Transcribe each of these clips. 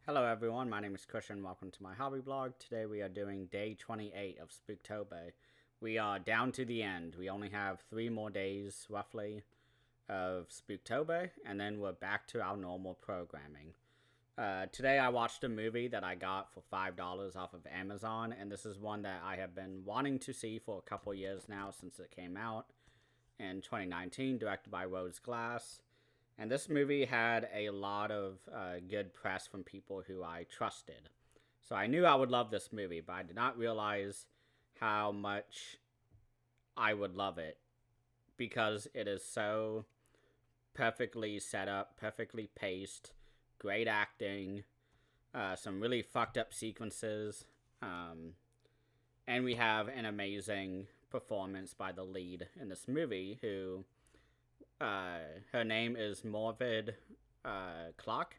Hello everyone, my name is Christian. Welcome to my hobby blog. Today we are doing day 28 of Spooktober. We are down to the end. We only have 3 more days, roughly, of Spooktober, and then we're back to our normal programming. Today I watched a movie that I got for $5 off of Amazon, and this is one that I have been wanting to see for a couple years now since it came out in 2019, directed by Rose Glass. And this movie had a lot of good press from people who I trusted. So I knew I would love this movie, but I did not realize how much I would love it because it is so perfectly set up, perfectly paced, great acting, some really fucked up sequences, and we have an amazing performance by the lead in this movie who her name is Morvid Clark,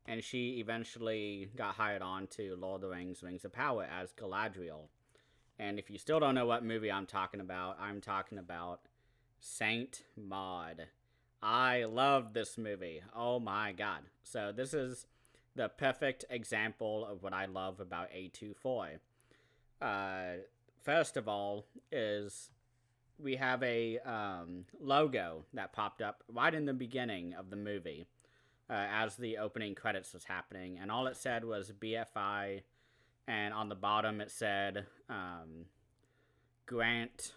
and she eventually got hired on to Lord of the Rings Rings of Power as Galadriel. And if you still don't know what movie I'm talking about Saint Maud. I love this movie. Oh my god. So this is the perfect example of what I love about A24. First of all, is we have a logo that popped up right in the beginning of the movie as the opening credits was happening, and all it said was BFI, and on the bottom it said Grant.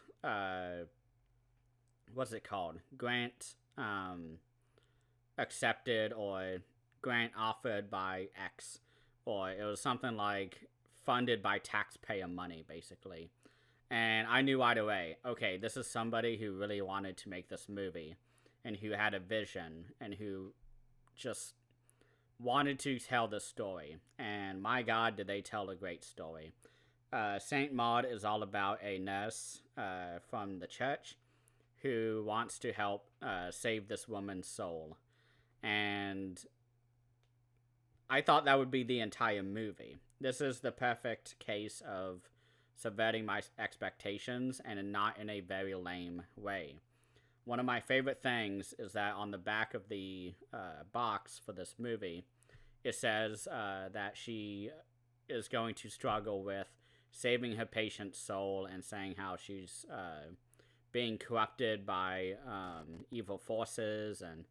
What's it called? Grant accepted or grant offered by X, or it was something like funded by taxpayer money, basically. And I knew right away, okay, this is somebody who really wanted to make this movie and who had a vision and who just wanted to tell this story. And my God, did they tell a great story. Saint Maud is all about a nurse from the church who wants to help save this woman's soul. And I thought that would be the entire movie. This is the perfect case of subverting my expectations and not in a very lame way. One of my favorite things is that on the back of the box for this movie, it says that she is going to struggle with saving her patient's soul and saying how she's being corrupted by evil forces and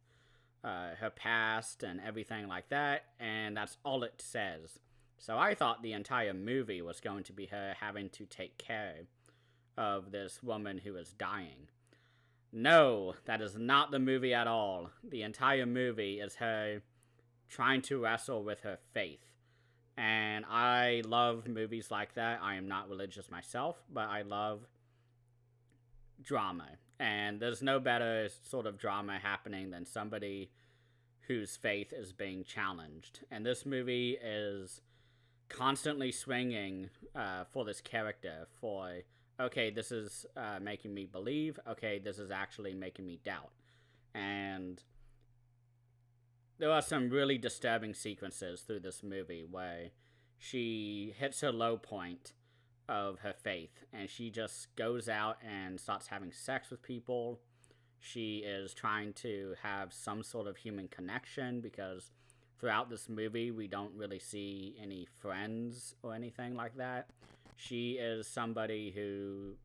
her past and everything like that, and that's all it says. So I thought the entire movie was going to be her having to take care of this woman who is dying. No, that is not the movie at all. The entire movie is her trying to wrestle with her faith. And I love movies like that. I am not religious myself, but I love drama. And there's no better sort of drama happening than somebody whose faith is being challenged. And this movie is constantly swinging for this character for, okay, this is making me believe, okay, this is actually making me doubt. And there are some really disturbing sequences through this movie where she hits her low point of her faith and she just goes out and starts having sex with people. She is trying to have some sort of human connection because throughout this movie, we don't really see any friends or anything like that. She is somebody who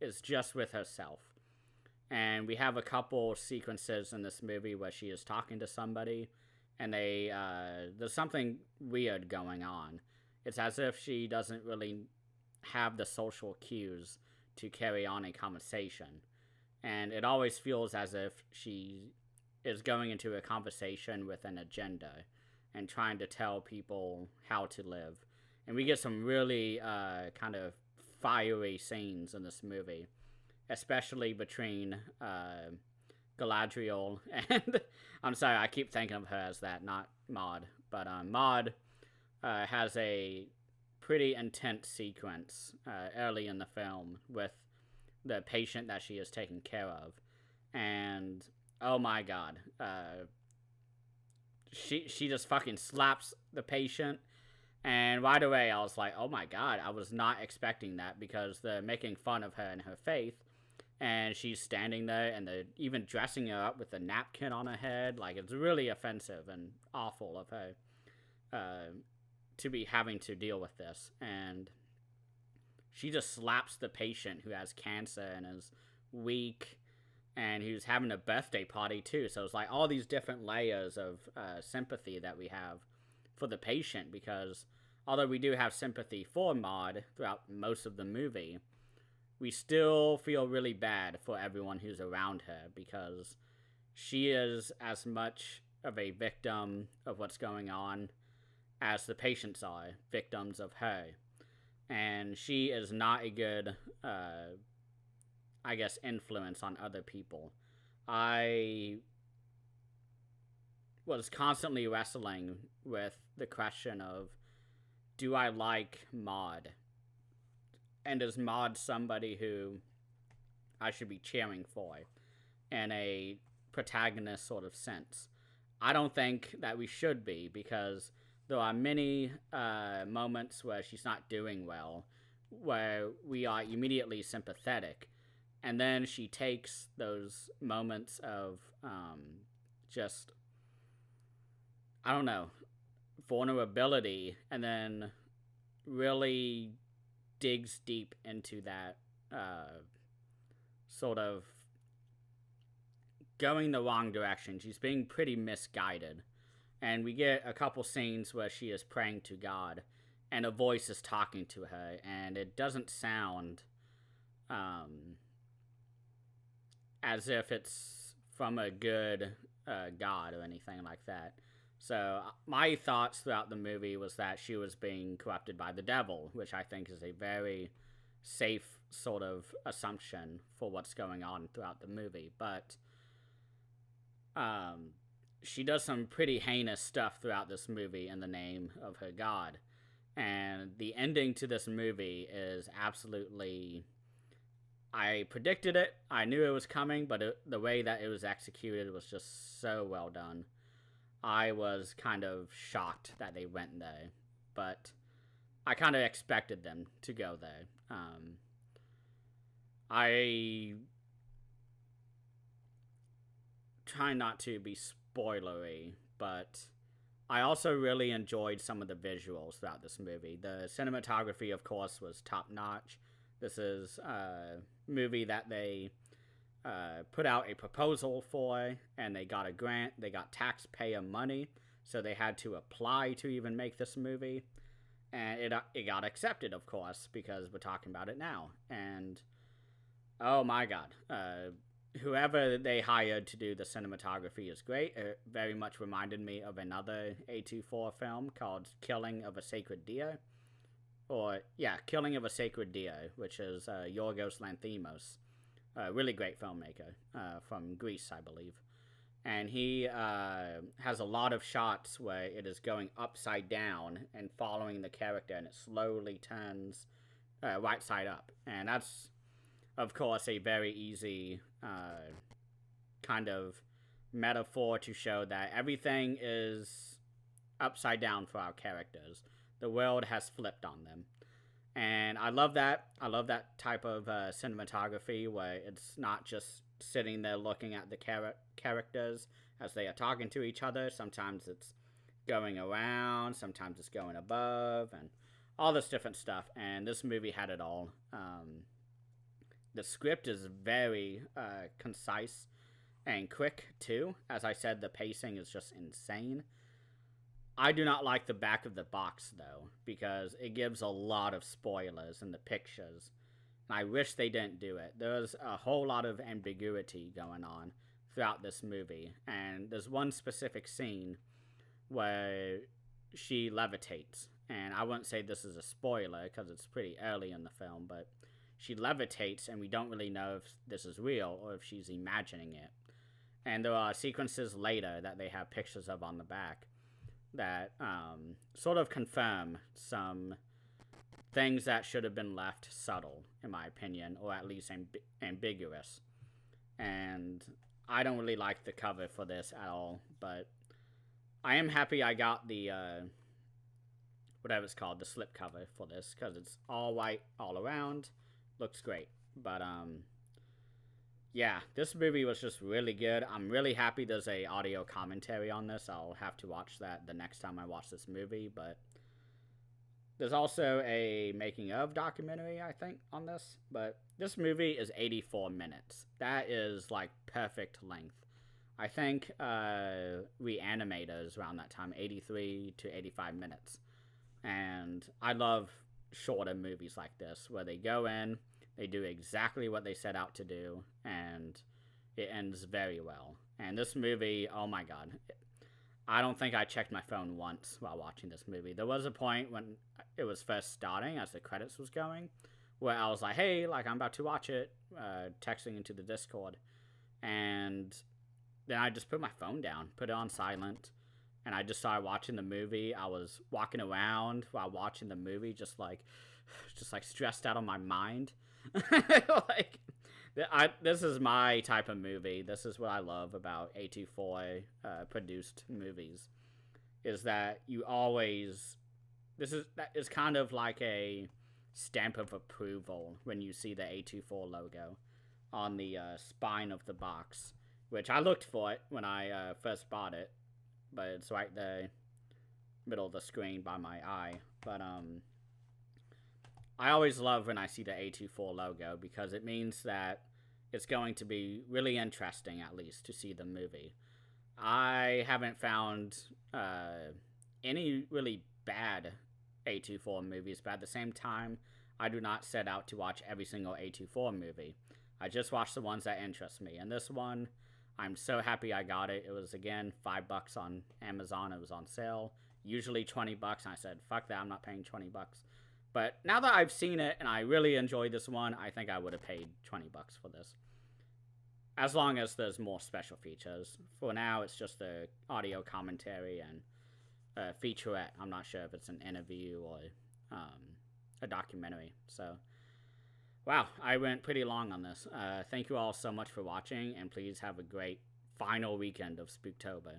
is just with herself. And we have a couple sequences in this movie where she is talking to somebody, and there's something weird going on. It's as if she doesn't really have the social cues to carry on a conversation. And it always feels as if she is going into a conversation with an agenda and trying to tell people how to live. And we get some really kind of fiery scenes in this movie, especially between Galadriel and I'm sorry, I keep thinking of her as that, not Maud. But Maud has a pretty intense sequence early in the film with the patient that she is taking care of. And oh my god. She just fucking slaps the patient. And right away I was like, oh my god, I was not expecting that because they're making fun of her and her faith. And she's standing there and they're even dressing her up with a napkin on her head. Like, it's really offensive and awful of her. to be having to deal with this. And she just slaps the patient who has cancer and is weak and who's having a birthday party too. So it's like all these different layers of sympathy that we have for the patient, because although we do have sympathy for Maud throughout most of the movie, we still feel really bad for everyone who's around her, because she is as much of a victim of what's going on as the patients are victims of her. And she is not a good, I guess, influence on other people. I was constantly wrestling with the question of, do I like Maud? And is Maud somebody who I should be cheering for in a protagonist sort of sense? I don't think that we should be, because there are many moments where she's not doing well, where we are immediately sympathetic, and then she takes those moments of just, I don't know, vulnerability, and then really digs deep into that sort of going the wrong direction. She's being pretty misguided. And we get a couple scenes where she is praying to God and a voice is talking to her, and it doesn't sound as if it's from a good God or anything like that. So my thoughts throughout the movie was that she was being corrupted by the devil, which I think is a very safe sort of assumption for what's going on throughout the movie. But she does some pretty heinous stuff throughout this movie in the name of her God. And the ending to this movie is absolutely... I predicted it. I knew it was coming, but the way that it was executed was just so well done. I was kind of shocked that they went there, but I kind of expected them to go there. I try not to be spoilery, but I also really enjoyed some of the visuals throughout this movie. The cinematography, of course, was top-notch. This is a movie that they put out a proposal for, and they got a grant. They got taxpayer money, so they had to apply to even make this movie. And it got accepted, of course, because we're talking about it now. And, oh my god, whoever they hired to do the cinematography is great. It very much reminded me of another A24 film called Killing of a Sacred Deer. Killing of a Sacred Deer, which is Yorgos Lanthimos. A really great filmmaker from Greece, I believe. And he has a lot of shots where it is going upside down and following the character, and it slowly turns right side up. And that's, of course, a very easy kind of metaphor to show that everything is upside down for our characters. The world has flipped on them. And I love that. I love that type of cinematography where it's not just sitting there looking at the characters as they are talking to each other. Sometimes it's going around, sometimes it's going above, and all this different stuff. And this movie had it all. The script is very concise and quick, too. As I said, the pacing is just insane. I do not like the back of the box, though, because it gives a lot of spoilers in the pictures. And I wish they didn't do it. There's a whole lot of ambiguity going on throughout this movie. And there's one specific scene where she levitates. And I wouldn't say this is a spoiler because it's pretty early in the film, but she levitates and we don't really know if this is real or if she's imagining it. And there are sequences later that they have pictures of on the back that sort of confirm some things that should have been left subtle, in my opinion, or at least ambiguous. And I don't really like the cover for this at all, but I am happy I got the, whatever it's called, the slip cover for this, because it's all white all around. Looks great. But Yeah, this movie was just really good. I'm really happy there's a audio commentary on this. I'll have to watch that the next time I watch this movie, but there's also a making of documentary, I think, on this. But this movie is 84 minutes. That is like perfect length. I think Reanimator is around that time, 83 to 85 minutes. And I love shorter movies like this where they go in, they do exactly what they set out to do, and it ends very well. And this movie, oh my god, I don't think I checked my phone once while watching this movie. There was a point when it was first starting, as the credits was going, where I was like, "Hey, like I'm about to watch it," texting into the Discord, and then I just put my phone down, put it on silent, and I just started watching the movie. I was walking around while watching the movie, just like stressed out on my mind. Like, this is my type of movie. This is what I love about A24 produced movies, is that you always that is kind of like a stamp of approval when you see the A24 logo on the spine of the box, which I looked for it when I first bought it, but it's right there, middle of the screen by my eye. But I always love when I see the A24 logo because it means that it's going to be really interesting, at least, to see the movie. I haven't found any really bad A24 movies, but at the same time, I do not set out to watch every single A24 movie. I just watch the ones that interest me. And this one, I'm so happy I got it. It was, again, $5 on Amazon. It was on sale. Usually $20, and I said, fuck that, I'm not paying $20. But now that I've seen it and I really enjoyed this one, I think I would have paid $20 for this. As long as there's more special features. For now, it's just a audio commentary and a featurette. I'm not sure if it's an interview or a documentary. So, wow, I went pretty long on this. Thank you all so much for watching, and please have a great final weekend of Spooktober.